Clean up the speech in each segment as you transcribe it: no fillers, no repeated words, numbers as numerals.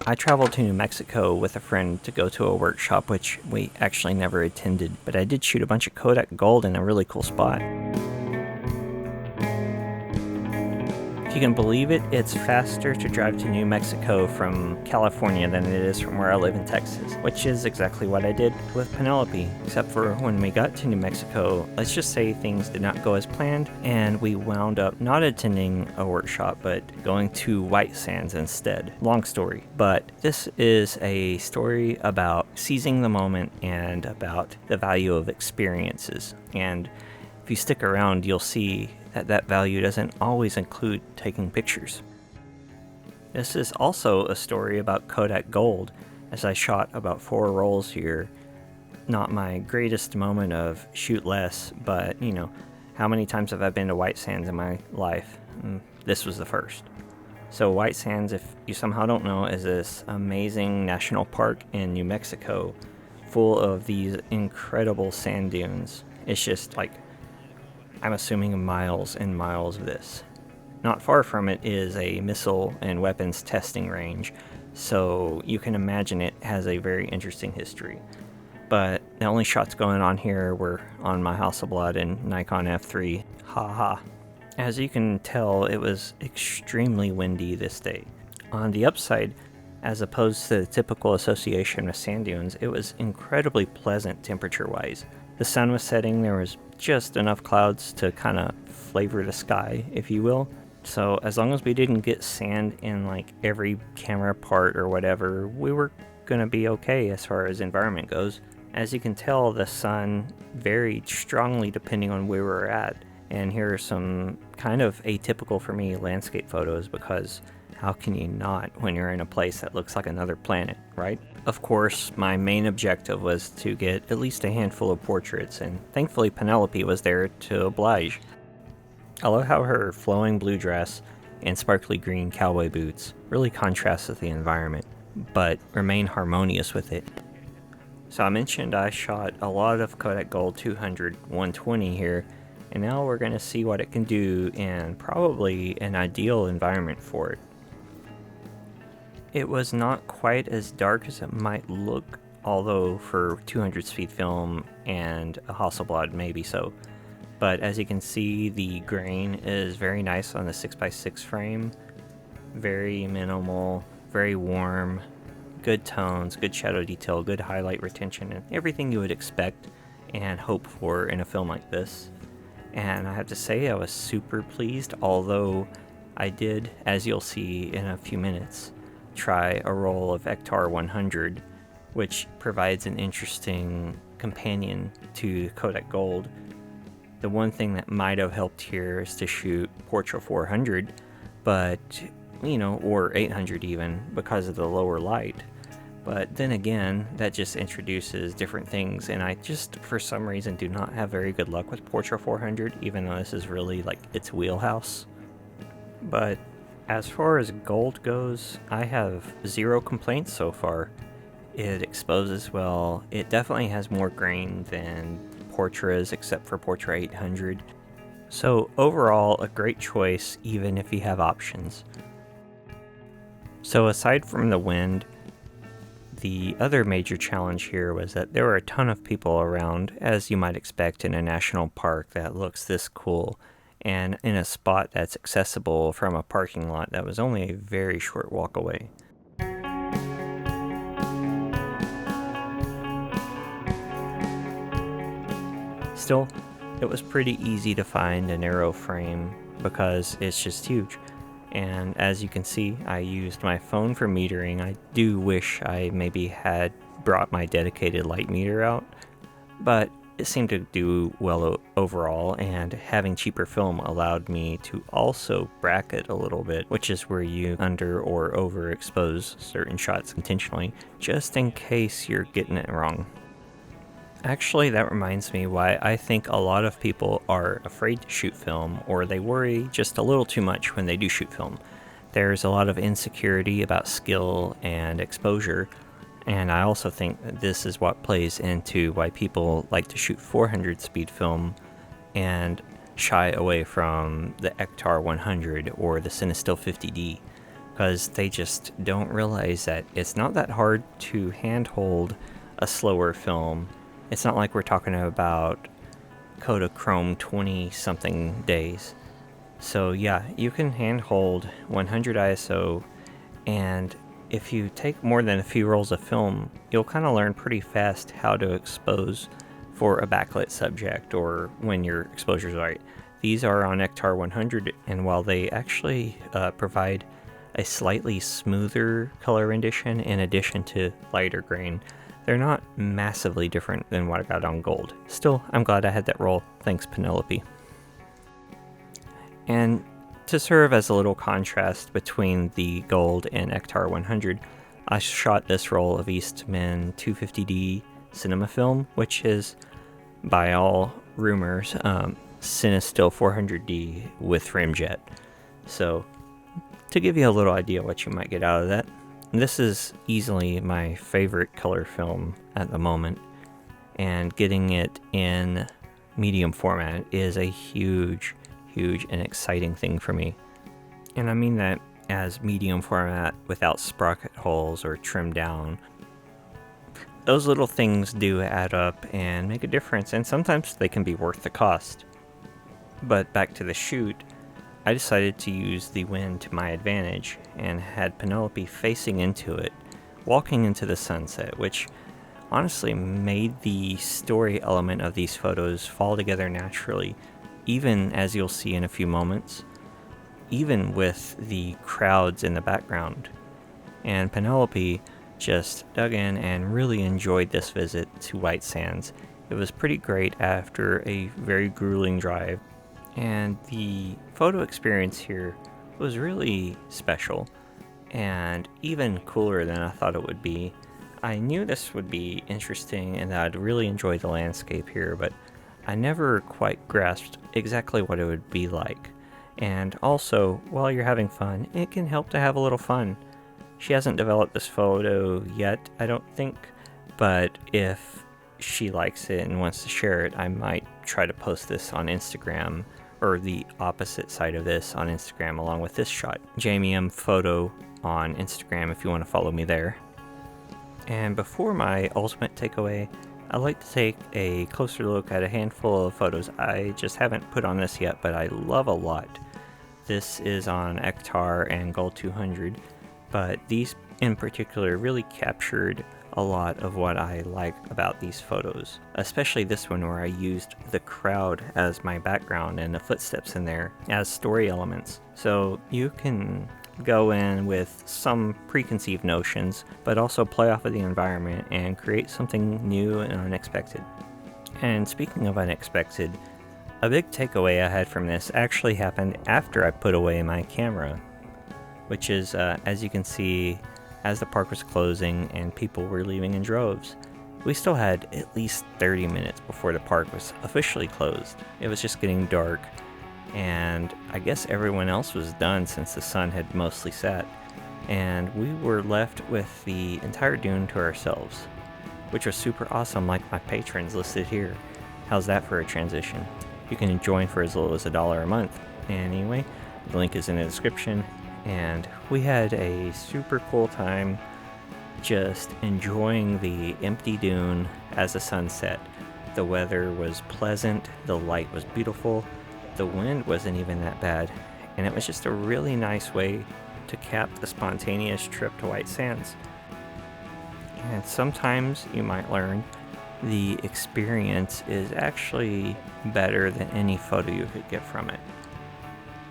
I traveled to New Mexico with a friend to go to a workshop, which we actually never attended, but I did shoot a bunch of Kodak Gold in a really cool spot. If you can believe it, it's faster to drive to New Mexico from California than it is from where I live in Texas, which is exactly what I did with Penelope, except for when we got to New Mexico, let's just say things did not go as planned, and we wound up not attending a workshop, but going to White Sands instead. Long story, but this is a story about seizing the moment and about the value of experiences. And if you stick around, you'll see that value doesn't always include taking pictures. This is also a story about Kodak Gold, as I shot about 4 rolls here. Not my greatest moment of shoot less, but how many times have I been to White Sands in my life? This was the first. So White Sands, if you somehow don't know, is this amazing national park in New Mexico full of these incredible sand dunes. It's just like, I'm assuming miles and miles of this. Not far from it is a missile and weapons testing range, so you can imagine it has a very interesting history. But the only shots going on here were on my Hasselblad and Nikon F3. Haha. As you can tell, it was extremely windy this day. On the upside, as opposed to the typical association with sand dunes, it was incredibly pleasant temperature-wise. The sun was setting, there was just enough clouds to kind of flavor the sky, if you will. So as long as we didn't get sand in like every camera part or whatever, we were gonna be okay as far as environment goes. As you can tell, the sun varied strongly depending on where we were at. And here are some kind of atypical for me landscape photos, because how can you not when you're in a place that looks like another planet, right? Of course, my main objective was to get at least a handful of portraits, and thankfully Penelope was there to oblige. I love how her flowing blue dress and sparkly green cowboy boots really contrast with the environment, but remain harmonious with it. So I mentioned I shot a lot of Kodak Gold 200 120 here, and now we're going to see what it can do in probably an ideal environment for it. It was not quite as dark as it might look, although for 200 speed film and a Hasselblad maybe so. But as you can see, the grain is very nice on the 6x6 frame. Very minimal, very warm, good tones, good shadow detail, good highlight retention, and everything you would expect and hope for in a film like this. And I have to say I was super pleased, although I did, as you'll see in a few minutes, try a roll of Ektar 100, which provides an interesting companion to Kodak Gold. The one thing that might have helped here is to shoot Portra 400, but, or 800 even, because of the lower light. But then again, that just introduces different things, and I just, for some reason, do not have very good luck with Portra 400, even though this is really like its wheelhouse. But as far as gold goes, I have 0 complaints so far. It exposes well. It definitely has more grain than Portra's, except for Portra 800. So overall, a great choice, even if you have options. So aside from the wind, the other major challenge here was that there were a ton of people around, as you might expect in a national park that looks this cool, and in a spot that's accessible from a parking lot that was only a very short walk away. Still, it was pretty easy to find a narrow frame because it's just huge. And as you can see, I used my phone for metering. I do wish I maybe had brought my dedicated light meter out, but it seemed to do well overall, and having cheaper film allowed me to also bracket a little bit, which is where you under or overexpose certain shots intentionally, just in case you're getting it wrong. Actually, that reminds me why I think a lot of people are afraid to shoot film, or they worry just a little too much when they do shoot film. There's a lot of insecurity about skill and exposure, and I also think that this is what plays into why people like to shoot 400 speed film and shy away from the Ektar 100 or the Cinestill 50D. because they just don't realize that it's not that hard to handhold a slower film. It's not like we're talking about Kodachrome 20 something days. So yeah, you can handhold 100 ISO, and if you take more than a few rolls of film, you'll kind of learn pretty fast how to expose for a backlit subject or when your exposure's right. These are on Ektar 100, and while they actually provide a slightly smoother color rendition in addition to lighter grain, they're not massively different than what I got on Gold. Still, I'm glad I had that roll. Thanks, Penelope. And to serve as a little contrast between the Gold and Ektar 100, I shot this roll of Eastman 250D cinema film, which is, by all rumors, Cinestill 400D with Ramjet. So, to give you a little idea what you might get out of that, this is easily my favorite color film at the moment, and getting it in medium format is a huge and exciting thing for me. And I mean that as medium format without sprocket holes or trimmed down. Those little things do add up and make a difference, and sometimes they can be worth the cost. But back to the shoot, I decided to use the wind to my advantage and had Penelope facing into it, walking into the sunset, which honestly made the story element of these photos fall together naturally, even as you'll see in a few moments, even with the crowds in the background. And Penelope just dug in and really enjoyed this visit to White Sands. It was pretty great after a very grueling drive, and the photo experience here was really special and even cooler than I thought it would be. I knew this would be interesting and that I'd really enjoy the landscape here, but I never quite grasped exactly what it would be like. And also, while you're having fun, it can help to have a little fun. She hasn't developed this photo yet, I don't think, but if she likes it and wants to share it, I might try to post this on Instagram, or the opposite side of this on Instagram along with this shot. Jamie M Photo on Instagram if you want to follow me there. And before my ultimate takeaway, I'd like to take a closer look at a handful of photos I just haven't put on this yet, but I love a lot. This is on Ektar and Gold 200, but these in particular really captured a lot of what I like about these photos, especially this one where I used the crowd as my background and the footsteps in there as story elements. So you can go in with some preconceived notions, but also play off of the environment and create something new and unexpected. And speaking of unexpected, a big takeaway I had from this actually happened after I put away my camera, which is, as you can see, as the park was closing and people were leaving in droves. We still had at least 30 minutes before the park was officially closed. It was just getting dark, and I guess everyone else was done since the sun had mostly set, and we were left with the entire dune to ourselves, which was super awesome, like my patrons listed here. How's that for a transition? You can join for as little as $1 a month. Anyway, the link is in the description. And we had a super cool time just enjoying the empty dune as the sun set. The weather was pleasant, the light was beautiful, the wind wasn't even that bad, and it was just a really nice way to cap the spontaneous trip to White Sands. And sometimes you might learn the experience is actually better than any photo you could get from it.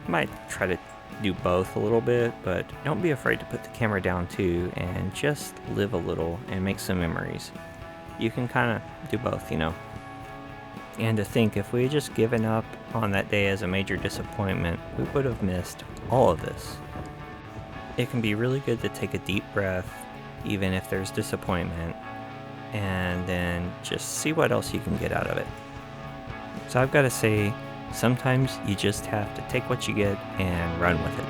You might try to do both a little bit, but don't be afraid to put the camera down too and just live a little and make some memories. You can kind of do both, you know. And to think, if we had just given up on that day as a major disappointment, we would have missed all of this. It can be really good to take a deep breath, even if there's disappointment, and then just see what else you can get out of it. So I've got to say, sometimes you just have to take what you get and run with it.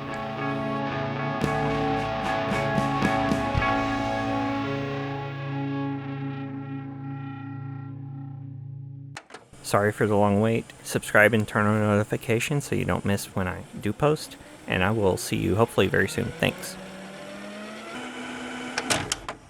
Sorry for the long wait. Subscribe and turn on notifications so you don't miss when I do post, and I will see you hopefully very soon. Thanks.